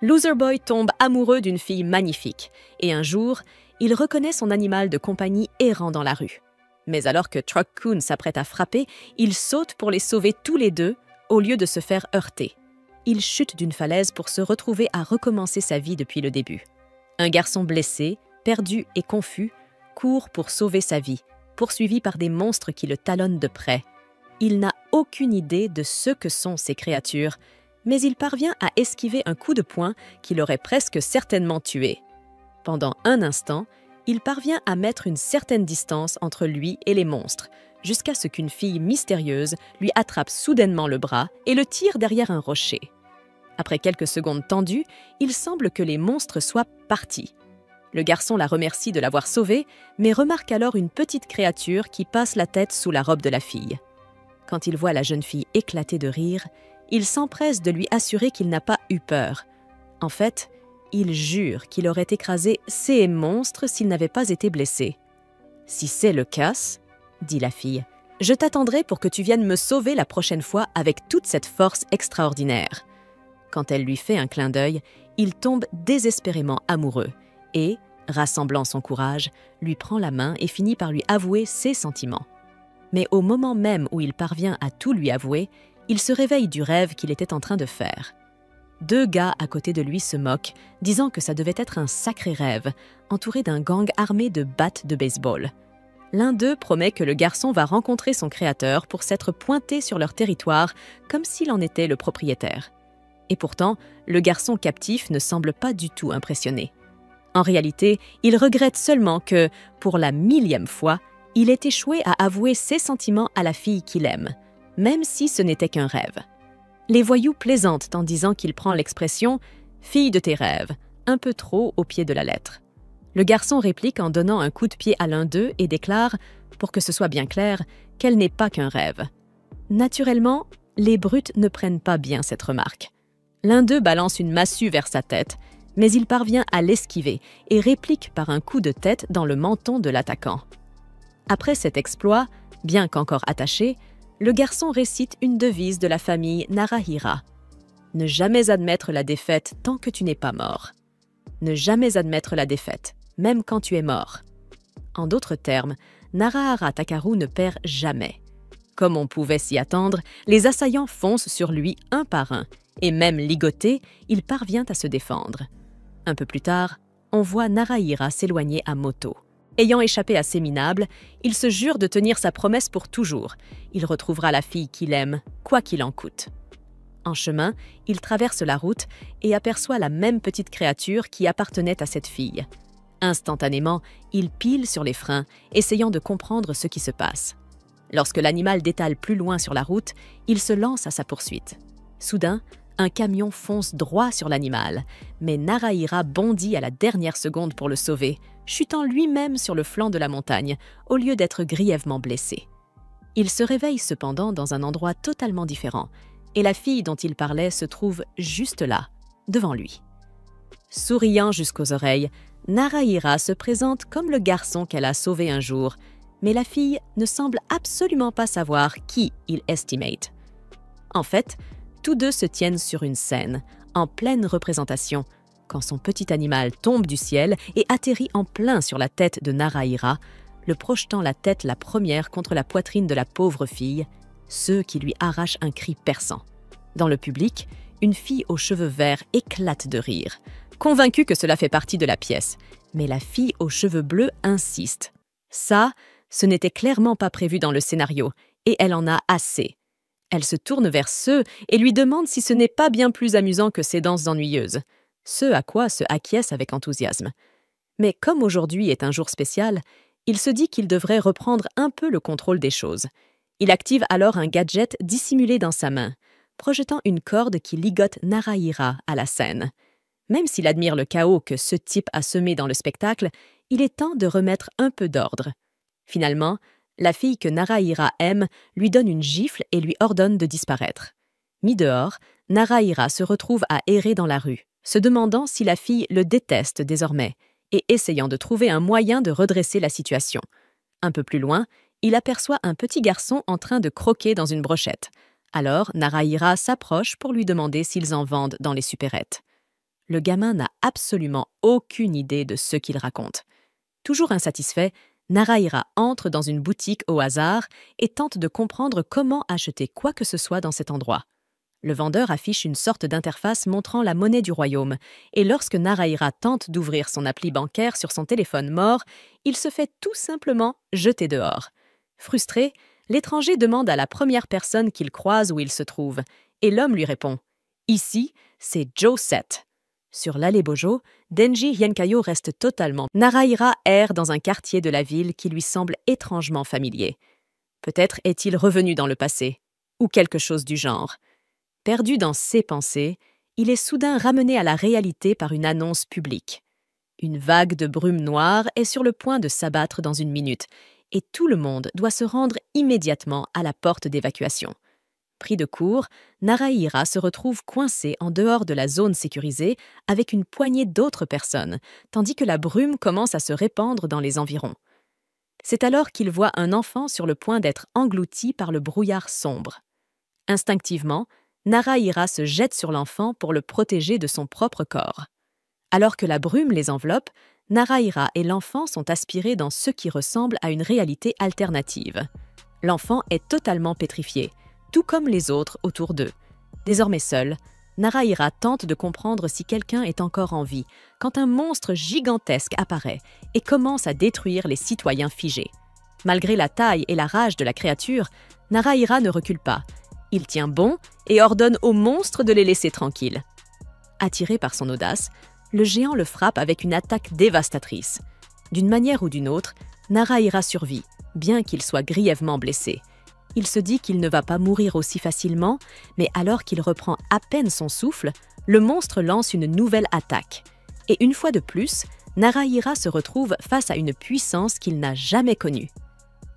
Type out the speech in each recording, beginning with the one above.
Loser Boy tombe amoureux d'une fille magnifique et un jour, il reconnaît son animal de compagnie errant dans la rue. Mais alors que Truck Coon s'apprête à frapper, il saute pour les sauver tous les deux au lieu de se faire heurter. Il chute d'une falaise pour se retrouver à recommencer sa vie depuis le début. Un garçon blessé, perdu et confus, court pour sauver sa vie, poursuivi par des monstres qui le talonnent de près. Il n'a aucune idée de ce que sont ces créatures, mais il parvient à esquiver un coup de poing qui l'aurait presque certainement tué. Pendant un instant, il parvient à mettre une certaine distance entre lui et les monstres, jusqu'à ce qu'une fille mystérieuse lui attrape soudainement le bras et le tire derrière un rocher. Après quelques secondes tendues, il semble que les monstres soient partis. Le garçon la remercie de l'avoir sauvée, mais remarque alors une petite créature qui passe la tête sous la robe de la fille. Quand il voit la jeune fille éclater de rire, il s'empresse de lui assurer qu'il n'a pas eu peur. En fait, il jure qu'il aurait écrasé ces monstres s'il n'avait pas été blessé. « Si c'est le cas, dit la fille, je t'attendrai pour que tu viennes me sauver la prochaine fois avec toute cette force extraordinaire. » Quand elle lui fait un clin d'œil, il tombe désespérément amoureux et, rassemblant son courage, lui prend la main et finit par lui avouer ses sentiments. Mais au moment même où il parvient à tout lui avouer, il se réveille du rêve qu'il était en train de faire. Deux gars à côté de lui se moquent, disant que ça devait être un sacré rêve, entouré d'un gang armé de battes de baseball. L'un d'eux promet que le garçon va rencontrer son créateur pour s'être pointé sur leur territoire comme s'il en était le propriétaire. Et pourtant, le garçon captif ne semble pas du tout impressionné. En réalité, il regrette seulement que, pour la 1000e fois, il ait échoué à avouer ses sentiments à la fille qu'il aime, même si ce n'était qu'un rêve. Les voyous plaisantent en disant qu'il prend l'expression « fille de tes rêves », un peu trop au pied de la lettre. Le garçon réplique en donnant un coup de pied à l'un d'eux et déclare, pour que ce soit bien clair, qu'elle n'est pas qu'un rêve. Naturellement, les brutes ne prennent pas bien cette remarque. L'un d'eux balance une massue vers sa tête, mais il parvient à l'esquiver et réplique par un coup de tête dans le menton de l'attaquant. Après cet exploit, bien qu'encore attaché, le garçon récite une devise de la famille Narahira. « Ne jamais admettre la défaite tant que tu n'es pas mort. Ne jamais admettre la défaite, même quand tu es mort. » En d'autres termes, Narahara Takaru ne perd jamais. Comme on pouvait s'y attendre, les assaillants foncent sur lui un par un, et même ligoté, il parvient à se défendre. Un peu plus tard, on voit Narahira s'éloigner à moto. Ayant échappé à ces minables, il se jure de tenir sa promesse pour toujours. Il retrouvera la fille qu'il aime, quoi qu'il en coûte. En chemin, il traverse la route et aperçoit la même petite créature qui appartenait à cette fille. Instantanément, il pile sur les freins, essayant de comprendre ce qui se passe. Lorsque l'animal détale plus loin sur la route, il se lance à sa poursuite. Soudain, un camion fonce droit sur l'animal, mais Narahira bondit à la dernière seconde pour le sauver, chutant lui-même sur le flanc de la montagne, au lieu d'être grièvement blessé. Il se réveille cependant dans un endroit totalement différent, et la fille dont il parlait se trouve juste là, devant lui. Souriant jusqu'aux oreilles, Narahira se présente comme le garçon qu'elle a sauvé un jour, mais la fille ne semble absolument pas savoir qui il estimate. En fait, tous deux se tiennent sur une scène, en pleine représentation, quand son petit animal tombe du ciel et atterrit en plein sur la tête de Narahira, le projetant la tête la première contre la poitrine de la pauvre fille, ce qui lui arrache un cri perçant. Dans le public, une fille aux cheveux verts éclate de rire, convaincue que cela fait partie de la pièce, mais la fille aux cheveux bleus insiste. Ça, ce n'était clairement pas prévu dans le scénario, et elle en a assez. Elle se tourne vers ceux et lui demande si ce n'est pas bien plus amusant que ces danses ennuyeuses, ce à quoi se acquiesce avec enthousiasme. Mais comme aujourd'hui est un jour spécial, il se dit qu'il devrait reprendre un peu le contrôle des choses. Il active alors un gadget dissimulé dans sa main, projetant une corde qui ligote Narahira à la scène. Même s'il admire le chaos que ce type a semé dans le spectacle, il est temps de remettre un peu d'ordre. Finalement, la fille que Narahira aime lui donne une gifle et lui ordonne de disparaître. Mis dehors, Narahira se retrouve à errer dans la rue, se demandant si la fille le déteste désormais et essayant de trouver un moyen de redresser la situation. Un peu plus loin, il aperçoit un petit garçon en train de croquer dans une brochette. Alors, Narahira s'approche pour lui demander s'ils en vendent dans les supérettes. Le gamin n'a absolument aucune idée de ce qu'il raconte. Toujours insatisfait, Narahira entre dans une boutique au hasard et tente de comprendre comment acheter quoi que ce soit dans cet endroit. Le vendeur affiche une sorte d'interface montrant la monnaie du royaume, et lorsque Narahira tente d'ouvrir son appli bancaire sur son téléphone mort, il se fait tout simplement jeter dehors. Frustré, l'étranger demande à la première personne qu'il croise où il se trouve, et l'homme lui répond « Ici, c'est Joe Set ». Sur l'allée Bojo, Denji Hyenkayo reste totalement. Narahira erre dans un quartier de la ville qui lui semble étrangement familier. Peut-être est-il revenu dans le passé, ou quelque chose du genre. Perdu dans ses pensées, il est soudain ramené à la réalité par une annonce publique. Une vague de brume noire est sur le point de s'abattre dans une minute, et tout le monde doit se rendre immédiatement à la porte d'évacuation. Pris de court, Narahira se retrouve coincé en dehors de la zone sécurisée avec une poignée d'autres personnes, tandis que la brume commence à se répandre dans les environs. C'est alors qu'il voit un enfant sur le point d'être englouti par le brouillard sombre. Instinctivement, Narahira se jette sur l'enfant pour le protéger de son propre corps. Alors que la brume les enveloppe, Narahira et l'enfant sont aspirés dans ce qui ressemble à une réalité alternative. L'enfant est totalement pétrifié, tout comme les autres autour d'eux. Désormais seul, Narahira tente de comprendre si quelqu'un est encore en vie, quand un monstre gigantesque apparaît et commence à détruire les citoyens figés. Malgré la taille et la rage de la créature, Narahira ne recule pas. Il tient bon et ordonne au monstre de les laisser tranquilles. Attiré par son audace, le géant le frappe avec une attaque dévastatrice. D'une manière ou d'une autre, Narahira survit, bien qu'il soit grièvement blessé. Il se dit qu'il ne va pas mourir aussi facilement, mais alors qu'il reprend à peine son souffle, le monstre lance une nouvelle attaque. Et une fois de plus, Narahira se retrouve face à une puissance qu'il n'a jamais connue.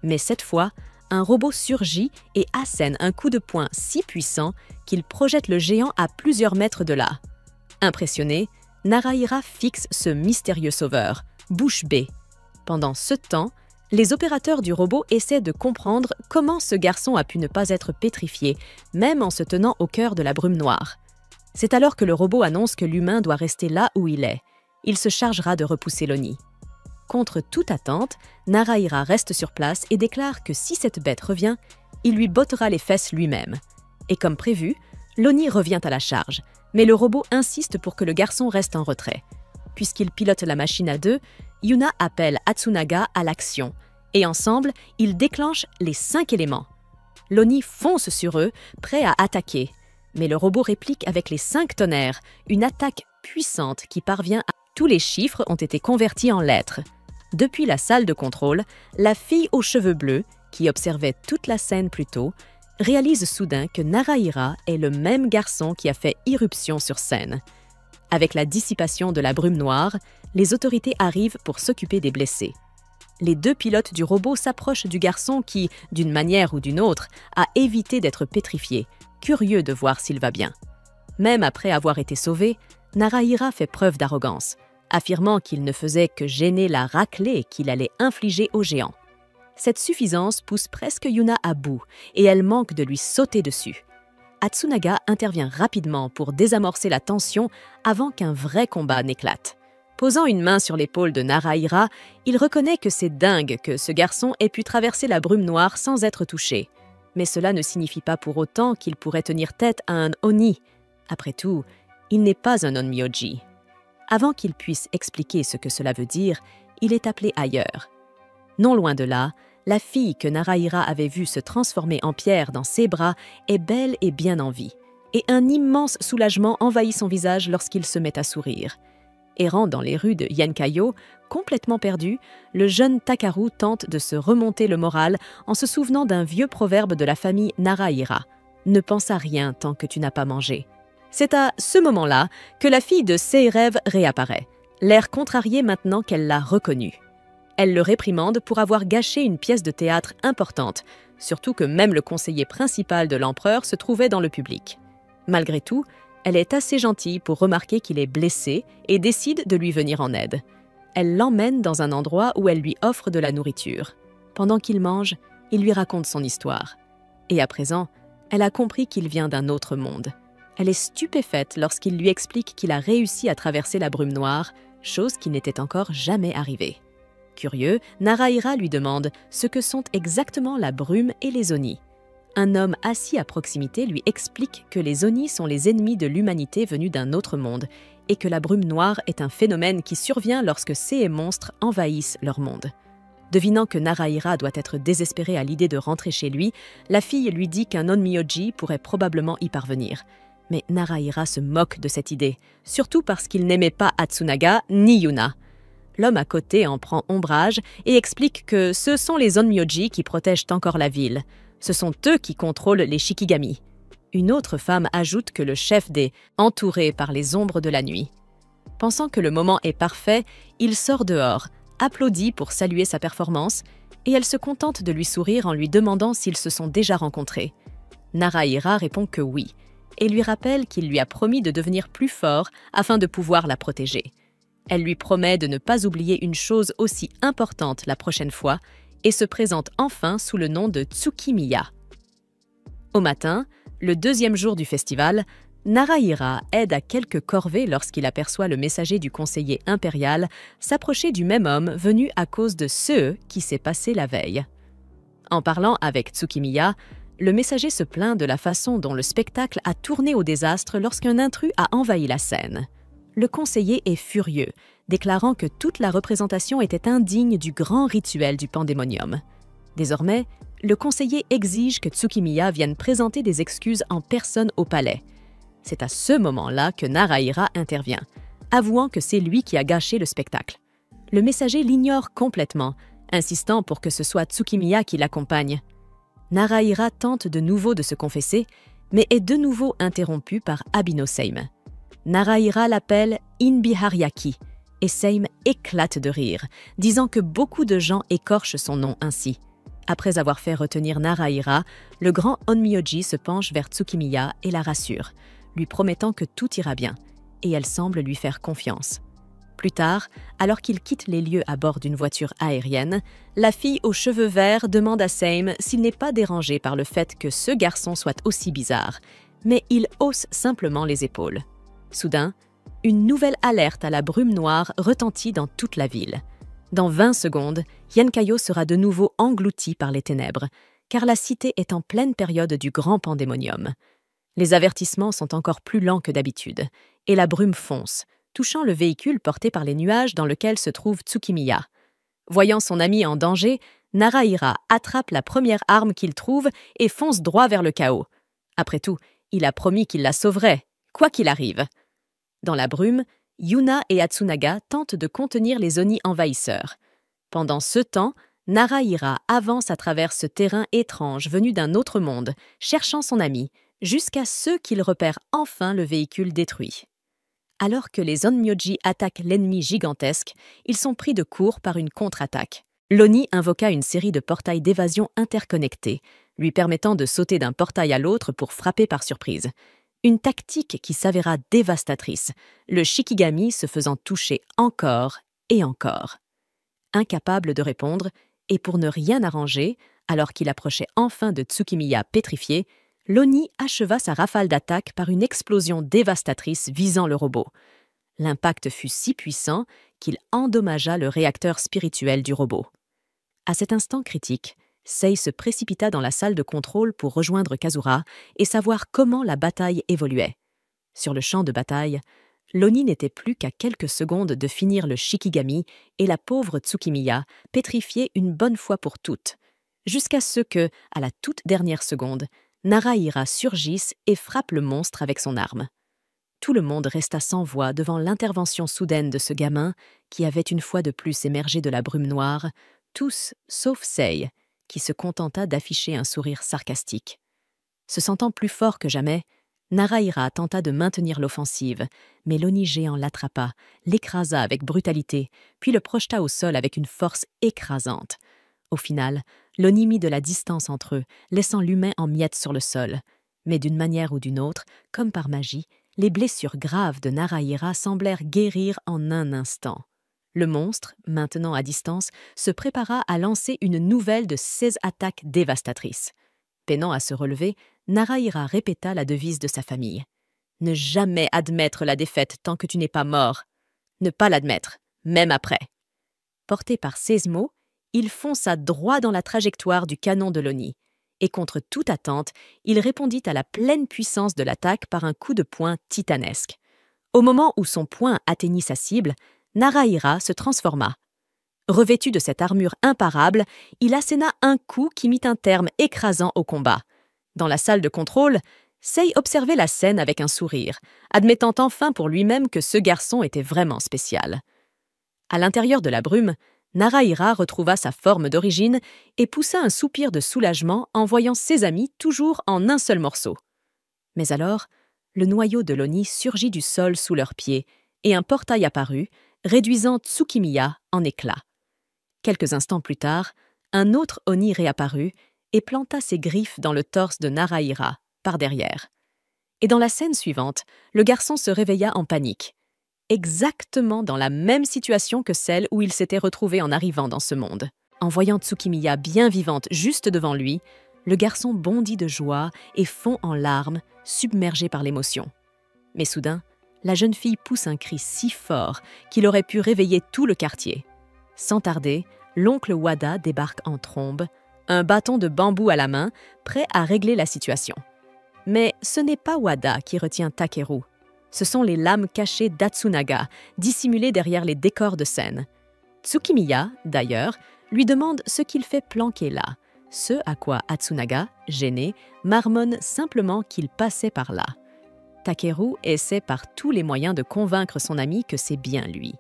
Mais cette fois, un robot surgit et assène un coup de poing si puissant qu'il projette le géant à plusieurs mètres de là. Impressionné, Narahira fixe ce mystérieux sauveur, bouche bée. Pendant ce temps, les opérateurs du robot essaient de comprendre comment ce garçon a pu ne pas être pétrifié, même en se tenant au cœur de la brume noire. C'est alors que le robot annonce que l'humain doit rester là où il est. Il se chargera de repousser l'Oni. Contre toute attente, Narahira reste sur place et déclare que si cette bête revient, il lui bottera les fesses lui-même. Et comme prévu, l'Oni revient à la charge, mais le robot insiste pour que le garçon reste en retrait. Puisqu'il pilote la machine à deux, Yuna appelle Atsunaga à l'action, et ensemble, ils déclenchent les 5 éléments. L'Oni fonce sur eux, prêt à attaquer, mais le robot réplique avec les 5 tonnerres, une attaque puissante qui parvient à... Tous les chiffres ont été convertis en lettres. Depuis la salle de contrôle, la fille aux cheveux bleus, qui observait toute la scène plus tôt, réalise soudain que Narahira est le même garçon qui a fait irruption sur scène. Avec la dissipation de la brume noire, les autorités arrivent pour s'occuper des blessés. Les 2 pilotes du robot s'approchent du garçon qui, d'une manière ou d'une autre, a évité d'être pétrifié, curieux de voir s'il va bien. Même après avoir été sauvé, Narahira fait preuve d'arrogance, affirmant qu'il ne faisait que gêner la raclée qu'il allait infliger au géant. Cette suffisance pousse presque Yuna à bout et elle manque de lui sauter dessus. Atsunaga intervient rapidement pour désamorcer la tension avant qu'un vrai combat n'éclate. Posant une main sur l'épaule de Narahira, il reconnaît que c'est dingue que ce garçon ait pu traverser la brume noire sans être touché. Mais cela ne signifie pas pour autant qu'il pourrait tenir tête à un Oni. Après tout, il n'est pas un Onmyoji. Avant qu'il puisse expliquer ce que cela veut dire, il est appelé ailleurs. Non loin de là, la fille que Narahira avait vue se transformer en pierre dans ses bras est belle et bien en vie, et un immense soulagement envahit son visage lorsqu'il se met à sourire. Errant dans les rues de Hyenkayo, complètement perdu, le jeune Takaru tente de se remonter le moral en se souvenant d'un vieux proverbe de la famille Narahira. « Ne pense à rien tant que tu n'as pas mangé ». C'est à ce moment-là que la fille de Seirev réapparaît, l'air contrarié maintenant qu'elle l'a reconnu. Elle le réprimande pour avoir gâché une pièce de théâtre importante, surtout que même le conseiller principal de l'empereur se trouvait dans le public. Malgré tout, elle est assez gentille pour remarquer qu'il est blessé et décide de lui venir en aide. Elle l'emmène dans un endroit où elle lui offre de la nourriture. Pendant qu'il mange, il lui raconte son histoire. Et à présent, elle a compris qu'il vient d'un autre monde. Elle est stupéfaite lorsqu'il lui explique qu'il a réussi à traverser la brume noire, chose qui n'était encore jamais arrivée. Curieux, Narahira lui demande ce que sont exactement la brume et les Oni. Un homme assis à proximité lui explique que les Oni sont les ennemis de l'humanité venus d'un autre monde et que la brume noire est un phénomène qui survient lorsque ces monstres envahissent leur monde. Devinant que Narahira doit être désespéré à l'idée de rentrer chez lui, la fille lui dit qu'un Onmyoji pourrait probablement y parvenir. Mais Narahira se moque de cette idée, surtout parce qu'il n'aimait pas Atsunaga ni Yuna. L'homme à côté en prend ombrage et explique que ce sont les Onmyoji qui protègent encore la ville. Ce sont eux qui contrôlent les Shikigami. Une autre femme ajoute que le chef des « entouré par les ombres de la nuit ». Pensant que le moment est parfait, il sort dehors, applaudit pour saluer sa performance, et elle se contente de lui sourire en lui demandant s'ils se sont déjà rencontrés. Narahira répond que oui, et lui rappelle qu'il lui a promis de devenir plus fort afin de pouvoir la protéger. Elle lui promet de ne pas oublier une chose aussi importante la prochaine fois et se présente enfin sous le nom de Tsukimiya. Au matin, le deuxième jour du festival, Narahira aide à quelques corvées lorsqu'il aperçoit le messager du conseiller impérial s'approcher du même homme venu à cause de ce qui s'est passé la veille. En parlant avec Tsukimiya, le messager se plaint de la façon dont le spectacle a tourné au désastre lorsqu'un intrus a envahi la scène. Le conseiller est furieux, déclarant que toute la représentation était indigne du grand rituel du pandémonium. Désormais, le conseiller exige que Tsukimiya vienne présenter des excuses en personne au palais. C'est à ce moment-là que Narahira intervient, avouant que c'est lui qui a gâché le spectacle. Le messager l'ignore complètement, insistant pour que ce soit Tsukimiya qui l'accompagne. Narahira tente de nouveau de se confesser, mais est de nouveau interrompu par Abino Seim. Narahira l'appelle Inbihariaki, et Seim éclate de rire, disant que beaucoup de gens écorchent son nom ainsi. Après avoir fait retenir Narahira, le grand Onmyoji se penche vers Tsukimiya et la rassure, lui promettant que tout ira bien, et elle semble lui faire confiance. Plus tard, alors qu'il quitte les lieux à bord d'une voiture aérienne, la fille aux cheveux verts demande à Seim s'il n'est pas dérangé par le fait que ce garçon soit aussi bizarre, mais il hausse simplement les épaules. Soudain, une nouvelle alerte à la brume noire retentit dans toute la ville. Dans 20 secondes, Yenkayo sera de nouveau englouti par les ténèbres, car la cité est en pleine période du grand pandémonium. Les avertissements sont encore plus lents que d'habitude, et la brume fonce, touchant le véhicule porté par les nuages dans lequel se trouve Tsukimiya. Voyant son ami en danger, Narahira attrape la première arme qu'il trouve et fonce droit vers le chaos. Après tout, il a promis qu'il la sauverait, quoi qu'il arrive. Dans la brume, Yuna et Atsunaga tentent de contenir les Oni envahisseurs. Pendant ce temps, Narahira avance à travers ce terrain étrange venu d'un autre monde, cherchant son ami, jusqu'à ce qu'il repère enfin le véhicule détruit. Alors que les Onmyoji attaquent l'ennemi gigantesque, ils sont pris de court par une contre-attaque. L'Oni invoqua une série de portails d'évasion interconnectés, lui permettant de sauter d'un portail à l'autre pour frapper par surprise. Une tactique qui s'avéra dévastatrice, le Shikigami se faisant toucher encore et encore. Incapable de répondre, et pour ne rien arranger, alors qu'il approchait enfin de Tsukimiya pétrifié, l'Oni acheva sa rafale d'attaque par une explosion dévastatrice visant le robot. L'impact fut si puissant qu'il endommagea le réacteur spirituel du robot. À cet instant critique, Sei se précipita dans la salle de contrôle pour rejoindre Kazura et savoir comment la bataille évoluait. Sur le champ de bataille, l'Oni n'était plus qu'à quelques secondes de finir le Shikigami et la pauvre Tsukimiya pétrifiée une bonne fois pour toutes, jusqu'à ce que, à la toute dernière seconde, Narahira surgisse et frappe le monstre avec son arme. Tout le monde resta sans voix devant l'intervention soudaine de ce gamin qui avait une fois de plus émergé de la brume noire, tous sauf Sei, qui se contenta d'afficher un sourire sarcastique. Se sentant plus fort que jamais, Narahira tenta de maintenir l'offensive, mais l'Oni géant l'attrapa, l'écrasa avec brutalité, puis le projeta au sol avec une force écrasante. Au final, l'Oni mit de la distance entre eux, laissant l'humain en miettes sur le sol. Mais d'une manière ou d'une autre, comme par magie, les blessures graves de Narahira semblèrent guérir en un instant. Le monstre, maintenant à distance, se prépara à lancer une nouvelle de 16 attaques dévastatrices. Peinant à se relever, Narahira répéta la devise de sa famille. Ne jamais admettre la défaite tant que tu n'es pas mort. Ne pas l'admettre, même après. Porté par ces mots, il fonça droit dans la trajectoire du canon de l'Oni. Et contre toute attente, il répondit à la pleine puissance de l'attaque par un coup de poing titanesque. Au moment où son poing atteignit sa cible, Narahira se transforma. Revêtu de cette armure imparable, il asséna un coup qui mit un terme écrasant au combat. Dans la salle de contrôle, Sei observait la scène avec un sourire, admettant enfin pour lui-même que ce garçon était vraiment spécial. À l'intérieur de la brume, Narahira retrouva sa forme d'origine et poussa un soupir de soulagement en voyant ses amis toujours en un seul morceau. Mais alors, le noyau de l'Oni surgit du sol sous leurs pieds et un portail apparut, réduisant Tsukimiya en éclats. Quelques instants plus tard, un autre Oni réapparut et planta ses griffes dans le torse de Narahira, par derrière. Et dans la scène suivante, le garçon se réveilla en panique. Exactement dans la même situation que celle où il s'était retrouvé en arrivant dans ce monde. En voyant Tsukimiya bien vivante juste devant lui, le garçon bondit de joie et fond en larmes, submergé par l'émotion. Mais soudain, la jeune fille pousse un cri si fort qu'il aurait pu réveiller tout le quartier. Sans tarder, l'oncle Wada débarque en trombe, un bâton de bambou à la main, prêt à régler la situation. Mais ce n'est pas Wada qui retient Takeru. Ce sont les lames cachées d'Atsunaga, dissimulées derrière les décors de scène. Tsukimiya, d'ailleurs, lui demande ce qu'il fait planquer là, ce à quoi Atsunaga, gêné, marmonne simplement qu'il passait par là. Takeru essaie par tous les moyens de convaincre son ami que c'est bien lui.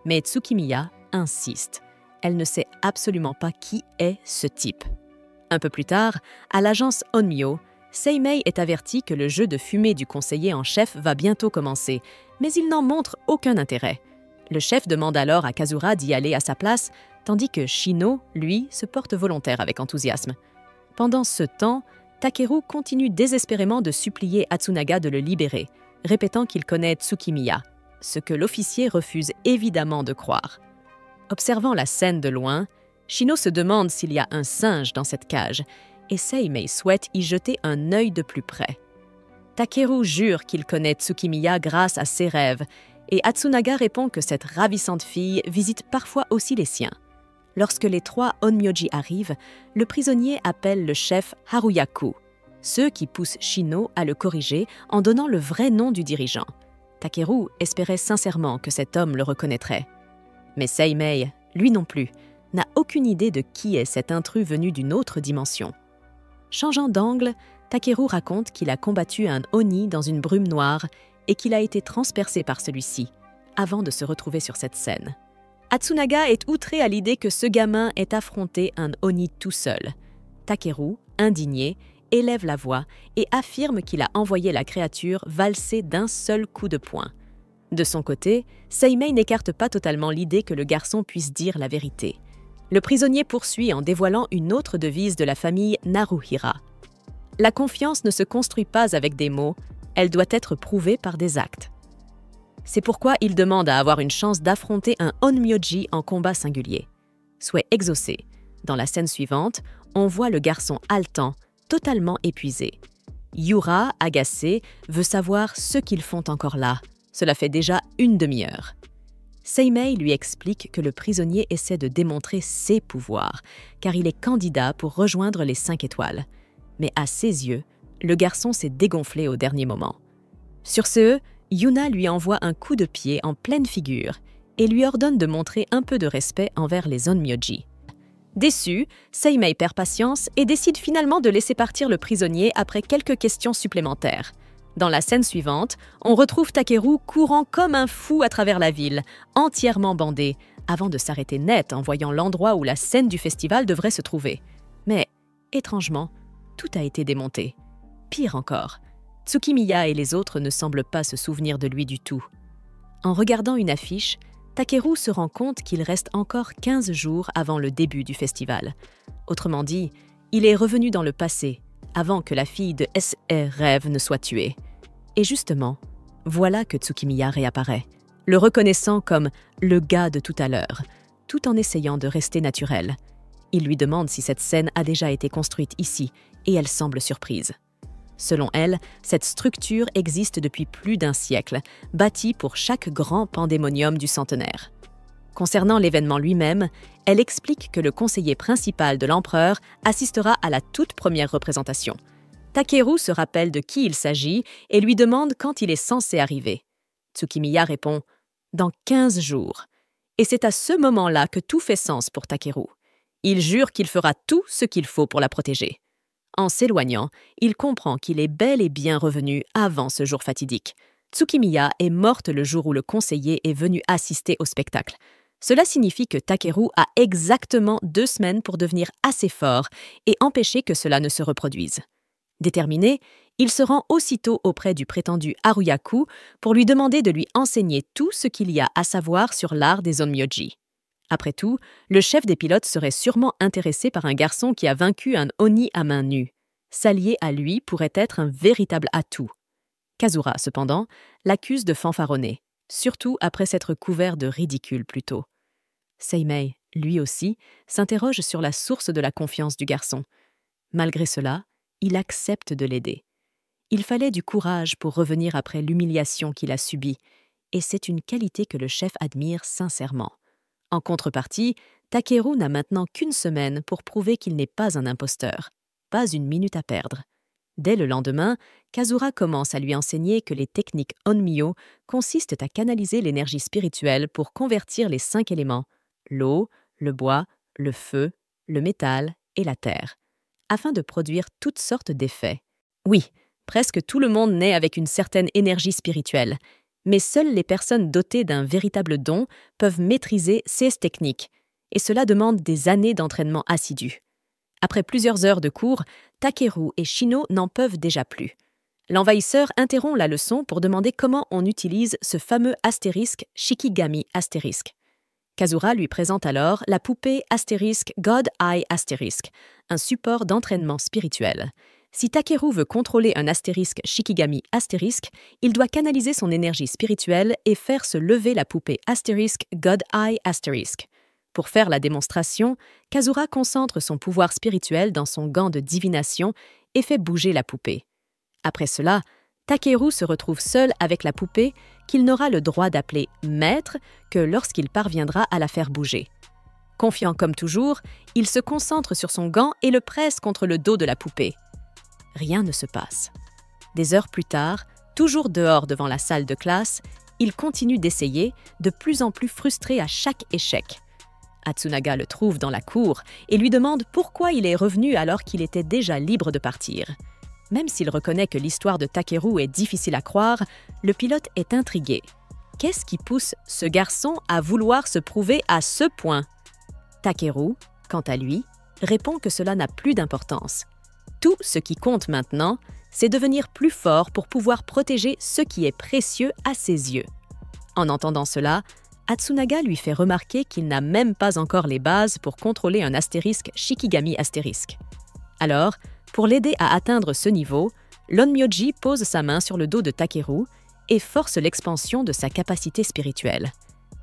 Mais Tsukimiya insiste. Elle ne sait absolument pas qui est ce type. Un peu plus tard, à l'agence Onmyo, Seimei est averti que le jeu de fumée du conseiller en chef va bientôt commencer, mais il n'en montre aucun intérêt. Le chef demande alors à Kazura d'y aller à sa place, tandis que Shino, lui, se porte volontaire avec enthousiasme. Pendant ce temps, Takeru continue désespérément de supplier Atsunaga de le libérer, répétant qu'il connaît Tsukimiya, ce que l'officier refuse évidemment de croire. Observant la scène de loin, Shino se demande s'il y a un singe dans cette cage, et Seimei souhaite y jeter un œil de plus près. Takeru jure qu'il connaît Tsukimiya grâce à ses rêves, et Atsunaga répond que cette ravissante fille visite parfois aussi les siens. Lorsque les 3 Onmyoji arrivent, le prisonnier appelle le chef Haruyaku, ceux qui poussent Shino à le corriger en donnant le vrai nom du dirigeant. Takeru espérait sincèrement que cet homme le reconnaîtrait. Mais Seimei, lui non plus, n'a aucune idée de qui est cet intrus venu d'une autre dimension. Changeant d'angle, Takeru raconte qu'il a combattu un Oni dans une brume noire et qu'il a été transpercé par celui-ci, avant de se retrouver sur cette scène. Atsunaga est outré à l'idée que ce gamin ait affronté un Oni tout seul. Takeru, indigné, élève la voix et affirme qu'il a envoyé la créature valser d'un seul coup de poing. De son côté, Seimei n'écarte pas totalement l'idée que le garçon puisse dire la vérité. Le prisonnier poursuit en dévoilant une autre devise de la famille Naruhira. La confiance ne se construit pas avec des mots, elle doit être prouvée par des actes. C'est pourquoi il demande à avoir une chance d'affronter un Onmyoji en combat singulier. Souhait exaucé. Dans la scène suivante, on voit le garçon haletant, totalement épuisé. Yura, agacé, veut savoir ce qu'ils font encore là. Cela fait déjà une demi-heure. Seimei lui explique que le prisonnier essaie de démontrer ses pouvoirs, car il est candidat pour rejoindre les 5 étoiles. Mais à ses yeux, le garçon s'est dégonflé au dernier moment. Sur ce, Yuna lui envoie un coup de pied en pleine figure et lui ordonne de montrer un peu de respect envers les Onmyoji. Déçu, Seimei perd patience et décide finalement de laisser partir le prisonnier après quelques questions supplémentaires. Dans la scène suivante, on retrouve Takeru courant comme un fou à travers la ville, entièrement bandé, avant de s'arrêter net en voyant l'endroit où la scène du festival devrait se trouver. Mais, étrangement, tout a été démonté. Pire encore, Tsukimiya et les autres ne semblent pas se souvenir de lui du tout. En regardant une affiche, Takeru se rend compte qu'il reste encore 15 jours avant le début du festival. Autrement dit, il est revenu dans le passé, avant que la fille de S.R. Rêve ne soit tuée. Et justement, voilà que Tsukimiya réapparaît, le reconnaissant comme le gars de tout à l'heure, tout en essayant de rester naturel. Il lui demande si cette scène a déjà été construite ici, et elle semble surprise. Selon elle, cette structure existe depuis plus d'un siècle, bâtie pour chaque grand pandémonium du centenaire. Concernant l'événement lui-même, elle explique que le conseiller principal de l'empereur assistera à la toute première représentation. Takeru se rappelle de qui il s'agit et lui demande quand il est censé arriver. Tsukimiya répond « Dans 15 jours ». Et c'est à ce moment-là que tout fait sens pour Takeru. Il jure qu'il fera tout ce qu'il faut pour la protéger. En s'éloignant, il comprend qu'il est bel et bien revenu avant ce jour fatidique. Tsukimiya est morte le jour où le conseiller est venu assister au spectacle. Cela signifie que Takeru a exactement 2 semaines pour devenir assez fort et empêcher que cela ne se reproduise. Déterminé, il se rend aussitôt auprès du prétendu Haruyaku pour lui demander de lui enseigner tout ce qu'il y a à savoir sur l'art des onmyoji. Après tout, le chef des pilotes serait sûrement intéressé par un garçon qui a vaincu un Oni à main nue. S'allier à lui pourrait être un véritable atout. Kazura, cependant, l'accuse de fanfaronner, surtout après s'être couvert de ridicule plus tôt. Seimei, lui aussi, s'interroge sur la source de la confiance du garçon. Malgré cela, il accepte de l'aider. Il fallait du courage pour revenir après l'humiliation qu'il a subie, et c'est une qualité que le chef admire sincèrement. En contrepartie, Takeru n'a maintenant qu'une semaine pour prouver qu'il n'est pas un imposteur. Pas une minute à perdre. Dès le lendemain, Kazura commence à lui enseigner que les techniques Onmyo consistent à canaliser l'énergie spirituelle pour convertir les 5 éléments, l'eau, le bois, le feu, le métal et la terre, afin de produire toutes sortes d'effets. Oui, presque tout le monde naît avec une certaine énergie spirituelle, mais seules les personnes dotées d'un véritable don peuvent maîtriser ces techniques, et cela demande des années d'entraînement assidu. Après plusieurs heures de cours, Takeru et Shino n'en peuvent déjà plus. L'envahisseur interrompt la leçon pour demander comment on utilise ce fameux astérisque Shikigami astérisque. Kazura lui présente alors la poupée astérisque God Eye astérisque, un support d'entraînement spirituel. Si Takeru veut contrôler un astérisque Shikigami astérisque, il doit canaliser son énergie spirituelle et faire se lever la poupée astérisque God Eye astérisque. Pour faire la démonstration, Kazura concentre son pouvoir spirituel dans son gant de divination et fait bouger la poupée. Après cela, Takeru se retrouve seul avec la poupée qu'il n'aura le droit d'appeler « maître » que lorsqu'il parviendra à la faire bouger. Confiant comme toujours, il se concentre sur son gant et le presse contre le dos de la poupée. Rien ne se passe. Des heures plus tard, toujours dehors devant la salle de classe, il continue d'essayer, de plus en plus frustré à chaque échec. Atsunaga le trouve dans la cour et lui demande pourquoi il est revenu alors qu'il était déjà libre de partir. Même s'il reconnaît que l'histoire de Takeru est difficile à croire, le pilote est intrigué. Qu'est-ce qui pousse ce garçon à vouloir se prouver à ce point? Takeru, quant à lui, répond que cela n'a plus d'importance. Tout ce qui compte maintenant, c'est devenir plus fort pour pouvoir protéger ce qui est précieux à ses yeux. En entendant cela, Atsunaga lui fait remarquer qu'il n'a même pas encore les bases pour contrôler un astérisque Shikigami astérisque. Alors, pour l'aider à atteindre ce niveau, l'Onmyoji pose sa main sur le dos de Takeru et force l'expansion de sa capacité spirituelle.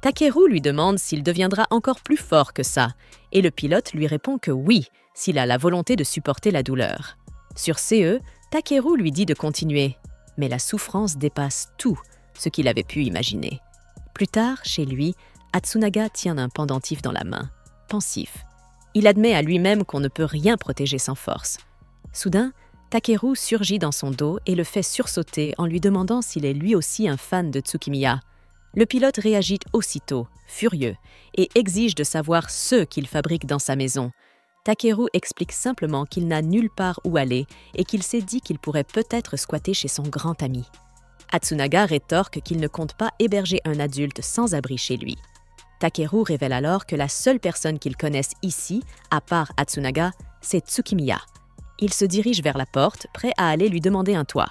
Takeru lui demande s'il deviendra encore plus fort que ça, et le pilote lui répond que oui, s'il a la volonté de supporter la douleur. Sur CE, Takeru lui dit de continuer, mais la souffrance dépasse tout ce qu'il avait pu imaginer. Plus tard, chez lui, Atsunaga tient un pendentif dans la main, pensif. Il admet à lui-même qu'on ne peut rien protéger sans force. Soudain, Takeru surgit dans son dos et le fait sursauter en lui demandant s'il est lui aussi un fan de Tsukimiya. Le pilote réagit aussitôt, furieux, et exige de savoir ce qu'il fabrique dans sa maison. Takeru explique simplement qu'il n'a nulle part où aller et qu'il s'est dit qu'il pourrait peut-être squatter chez son grand ami. Atsunaga rétorque qu'il ne compte pas héberger un adulte sans abri chez lui. Takeru révèle alors que la seule personne qu'il connaisse ici, à part Atsunaga, c'est Tsukimiya. Il se dirige vers la porte, prêt à aller lui demander un toit.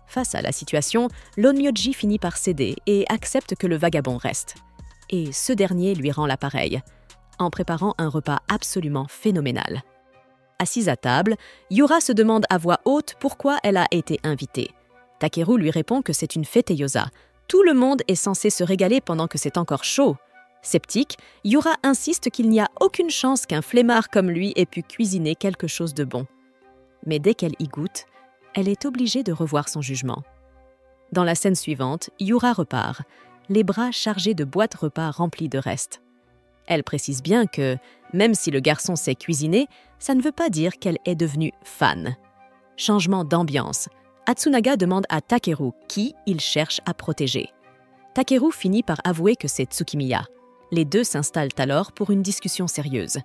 Face à la situation, l'Onmyoji finit par céder et accepte que le vagabond reste. Et ce dernier lui rend l'appareil, en préparant un repas absolument phénoménal. Assise à table, Yura se demande à voix haute pourquoi elle a été invitée. Takeru lui répond que c'est une fête-yosa. Tout le monde est censé se régaler pendant que c'est encore chaud. Sceptique, Yura insiste qu'il n'y a aucune chance qu'un flemmard comme lui ait pu cuisiner quelque chose de bon. Mais dès qu'elle y goûte, elle est obligée de revoir son jugement. Dans la scène suivante, Yura repart, les bras chargés de boîtes repas remplies de restes. Elle précise bien que, même si le garçon sait cuisiner, ça ne veut pas dire qu'elle est devenue fan. Changement d'ambiance. Atsunaga demande à Takeru qui il cherche à protéger. Takeru finit par avouer que c'est Tsukimiya. Les deux s'installent alors pour une discussion sérieuse.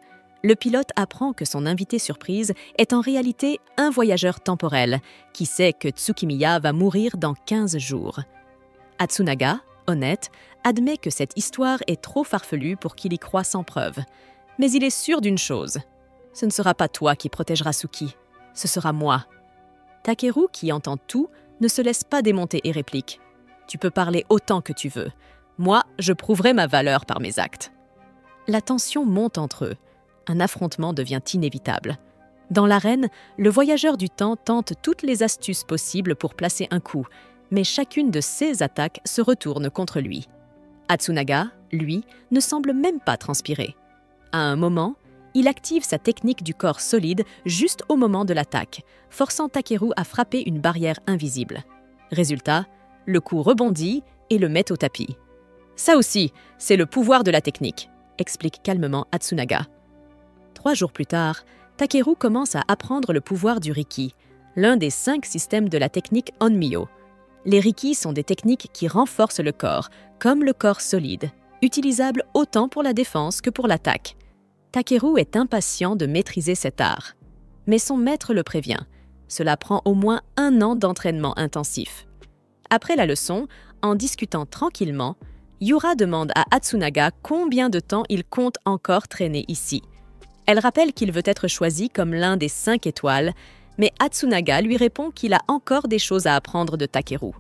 Le pilote apprend que son invité surprise est en réalité un voyageur temporel qui sait que Tsukimiya va mourir dans 15 jours. Atsunaga, honnête, admet que cette histoire est trop farfelue pour qu'il y croie sans preuve. Mais il est sûr d'une chose. Ce ne sera pas toi qui protégeras Suki, ce sera moi. Takeru, qui entend tout, ne se laisse pas démonter et réplique. Tu peux parler autant que tu veux. Moi, je prouverai ma valeur par mes actes. La tension monte entre eux. Un affrontement devient inévitable. Dans l'arène, le voyageur du temps tente toutes les astuces possibles pour placer un coup, mais chacune de ses attaques se retourne contre lui. Atsunaga, lui, ne semble même pas transpirer. À un moment, il active sa technique du corps solide juste au moment de l'attaque, forçant Takeru à frapper une barrière invisible. Résultat, le coup rebondit et le met au tapis. Ça aussi, c'est le pouvoir de la technique, explique calmement Atsunaga. 3 jours plus tard, Takeru commence à apprendre le pouvoir du Riki, l'un des 5 systèmes de la technique Onmyo. Les Riki sont des techniques qui renforcent le corps, comme le corps solide, utilisables autant pour la défense que pour l'attaque. Takeru est impatient de maîtriser cet art. Mais son maître le prévient. Cela prend au moins 1 an d'entraînement intensif. Après la leçon, en discutant tranquillement, Yura demande à Atsunaga combien de temps il compte encore traîner ici. Elle rappelle qu'il veut être choisi comme l'un des 5 étoiles, mais Atsunaga lui répond qu'il a encore des choses à apprendre de Takeru.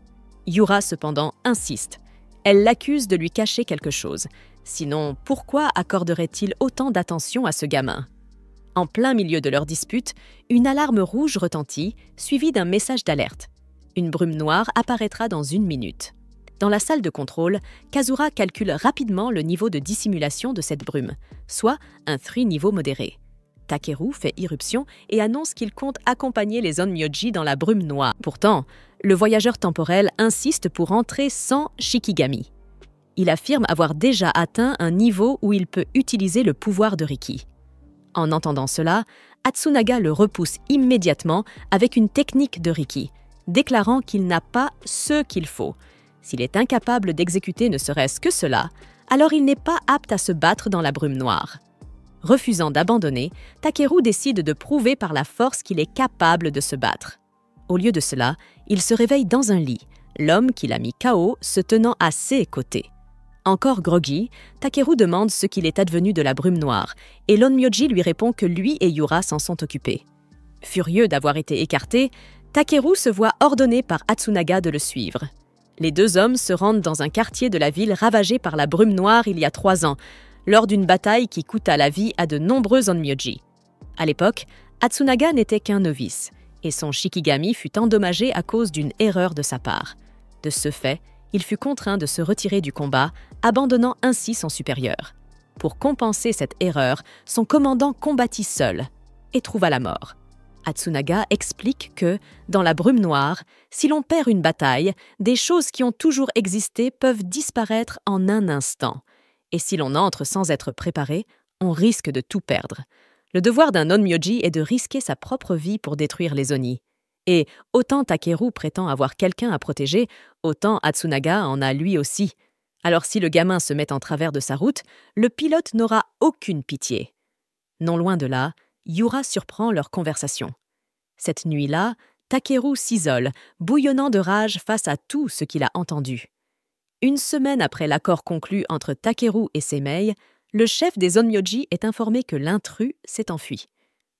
Yura, cependant, insiste. Elle l'accuse de lui cacher quelque chose. Sinon, pourquoi accorderait-il autant d'attention à ce gamin? En plein milieu de leur dispute, une alarme rouge retentit, suivie d'un message d'alerte. Une brume noire apparaîtra dans 1 minute. Dans la salle de contrôle, Kazura calcule rapidement le niveau de dissimulation de cette brume, soit un 3 niveau modéré. Takeru fait irruption et annonce qu'il compte accompagner les Onmyoji dans la brume noire. Pourtant, le voyageur temporel insiste pour entrer sans Shikigami. Il affirme avoir déjà atteint un niveau où il peut utiliser le pouvoir de Riki. En entendant cela, Atsunaga le repousse immédiatement avec une technique de Riki, déclarant qu'il n'a pas ce qu'il faut. S'il est incapable d'exécuter ne serait-ce que cela, alors il n'est pas apte à se battre dans la brume noire. Refusant d'abandonner, Takeru décide de prouver par la force qu'il est capable de se battre. Au lieu de cela, il se réveille dans un lit, l'homme qu'il a mis KO se tenant à ses côtés. Encore groggy, Takeru demande ce qu'il est advenu de la brume noire, et l'Onmyoji lui répond que lui et Yura s'en sont occupés. Furieux d'avoir été écarté, Takeru se voit ordonner par Atsunaga de le suivre. Les 2 hommes se rendent dans un quartier de la ville ravagé par la brume noire il y a 3 ans, lors d'une bataille qui coûta la vie à de nombreux Onmyoji. À l'époque, Atsunaga n'était qu'un novice, et son Shikigami fut endommagé à cause d'une erreur de sa part. De ce fait, il fut contraint de se retirer du combat, abandonnant ainsi son supérieur. Pour compenser cette erreur, son commandant combattit seul et trouva la mort. Atsunaga explique que, dans la brume noire, si l'on perd une bataille, des choses qui ont toujours existé peuvent disparaître en un instant. Et si l'on entre sans être préparé, on risque de tout perdre. Le devoir d'un Onmyoji est de risquer sa propre vie pour détruire les Oni. Et autant Takeru prétend avoir quelqu'un à protéger, autant Atsunaga en a lui aussi. Alors si le gamin se met en travers de sa route, le pilote n'aura aucune pitié. Non loin de là, Yura surprend leur conversation. Cette nuit-là, Takeru s'isole, bouillonnant de rage face à tout ce qu'il a entendu. 1 semaine après l'accord conclu entre Takeru et Seimei, le chef des Onmyoji est informé que l'intrus s'est enfui.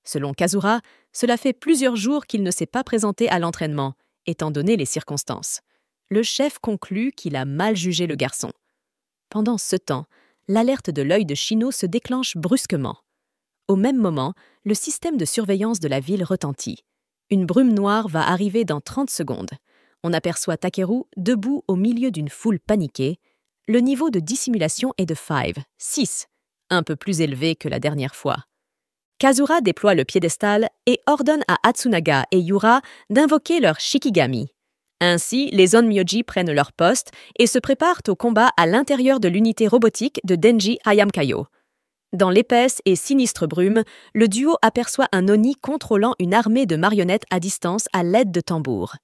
Selon Kazura, cela fait plusieurs jours qu'il ne s'est pas présenté à l'entraînement, étant donné les circonstances. Le chef conclut qu'il a mal jugé le garçon. Pendant ce temps, l'alerte de l'œil de Shino se déclenche brusquement. Au même moment, le système de surveillance de la ville retentit. Une brume noire va arriver dans 30 secondes. On aperçoit Takeru debout au milieu d'une foule paniquée. Le niveau de dissimulation est de 6, un peu plus élevé que la dernière fois. Kazura déploie le piédestal et ordonne à Atsunaga et Yura d'invoquer leur Shikigami. Ainsi, les Onmyoji prennent leur poste et se préparent au combat à l'intérieur de l'unité robotique de Denji Hayamkayo. Dans l'épaisse et sinistre brume, le duo aperçoit un Oni contrôlant une armée de marionnettes à distance à l'aide de tambours.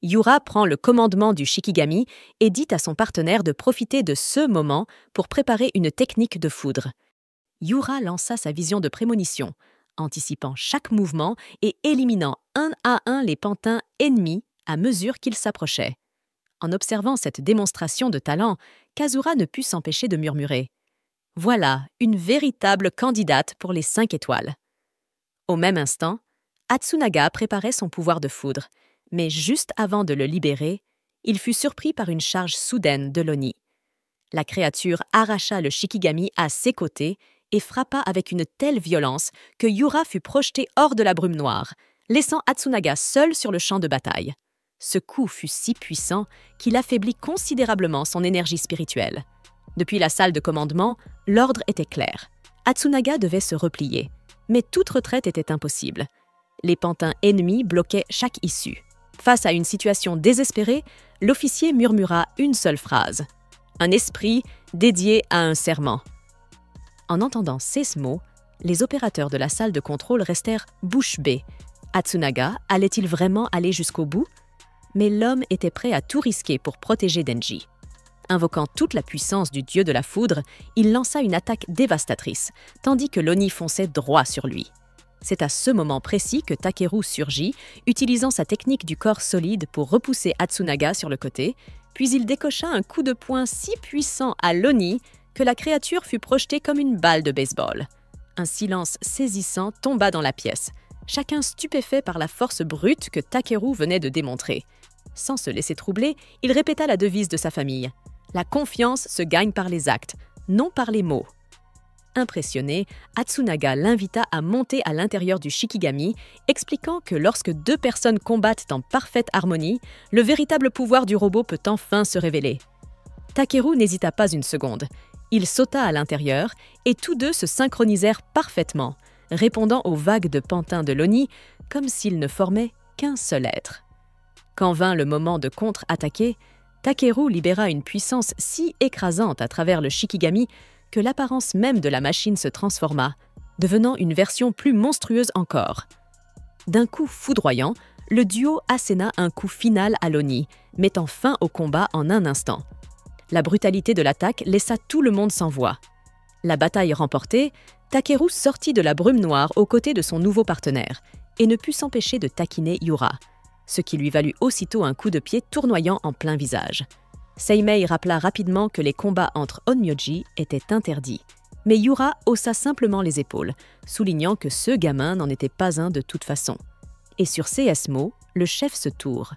Yura prend le commandement du Shikigami et dit à son partenaire de profiter de ce moment pour préparer une technique de foudre. Yura lança sa vision de prémonition, anticipant chaque mouvement et éliminant un à un les pantins ennemis à mesure qu'ils s'approchaient. En observant cette démonstration de talent, Kazura ne put s'empêcher de murmurer « Voilà une véritable candidate pour les 5 étoiles ». Au même instant, Atsunaga préparait son pouvoir de foudre, mais juste avant de le libérer, il fut surpris par une charge soudaine de l'Oni. La créature arracha le Shikigami à ses côtés et frappa avec une telle violence que Yura fut projeté hors de la brume noire, laissant Atsunaga seul sur le champ de bataille. Ce coup fut si puissant qu'il affaiblit considérablement son énergie spirituelle. Depuis la salle de commandement, l'ordre était clair. Atsunaga devait se replier, mais toute retraite était impossible. Les pantins ennemis bloquaient chaque issue. Face à une situation désespérée, l'officier murmura une seule phrase. Un esprit dédié à un serment. En entendant ces mots, les opérateurs de la salle de contrôle restèrent bouche bée. Atsunaga allait-il vraiment aller jusqu'au bout? Mais l'homme était prêt à tout risquer pour protéger Denji. Invoquant toute la puissance du dieu de la foudre, il lança une attaque dévastatrice, tandis que l'Oni fonçait droit sur lui. C'est à ce moment précis que Takeru surgit, utilisant sa technique du corps solide pour repousser Atsunaga sur le côté, puis il décocha un coup de poing si puissant à l'Oni que la créature fut projetée comme une balle de baseball. Un silence saisissant tomba dans la pièce, chacun stupéfait par la force brute que Takeru venait de démontrer. Sans se laisser troubler, il répéta la devise de sa famille. La confiance se gagne par les actes, non par les mots. Impressionné, Atsunaga l'invita à monter à l'intérieur du Shikigami, expliquant que lorsque 2 personnes combattent en parfaite harmonie, le véritable pouvoir du robot peut enfin se révéler. Takeru n'hésita pas une seconde. Il sauta à l'intérieur et tous deux se synchronisèrent parfaitement, répondant aux vagues de pantins de l'Oni comme s'ils ne formaient qu'un seul être. Quand vint le moment de contre-attaquer, Takeru libéra une puissance si écrasante à travers le Shikigami que l'apparence même de la machine se transforma, devenant une version plus monstrueuse encore. D'un coup foudroyant, le duo asséna un coup final à l'Oni, mettant fin au combat en un instant. La brutalité de l'attaque laissa tout le monde sans voix. La bataille remportée, Takeru sortit de la brume noire aux côtés de son nouveau partenaire et ne put s'empêcher de taquiner Yura, ce qui lui valut aussitôt un coup de pied tournoyant en plein visage. Seimei rappela rapidement que les combats entre Onmyoji étaient interdits, mais Yura haussa simplement les épaules, soulignant que ce gamin n'en était pas un de toute façon. Et sur ces mots, le chef se tourne.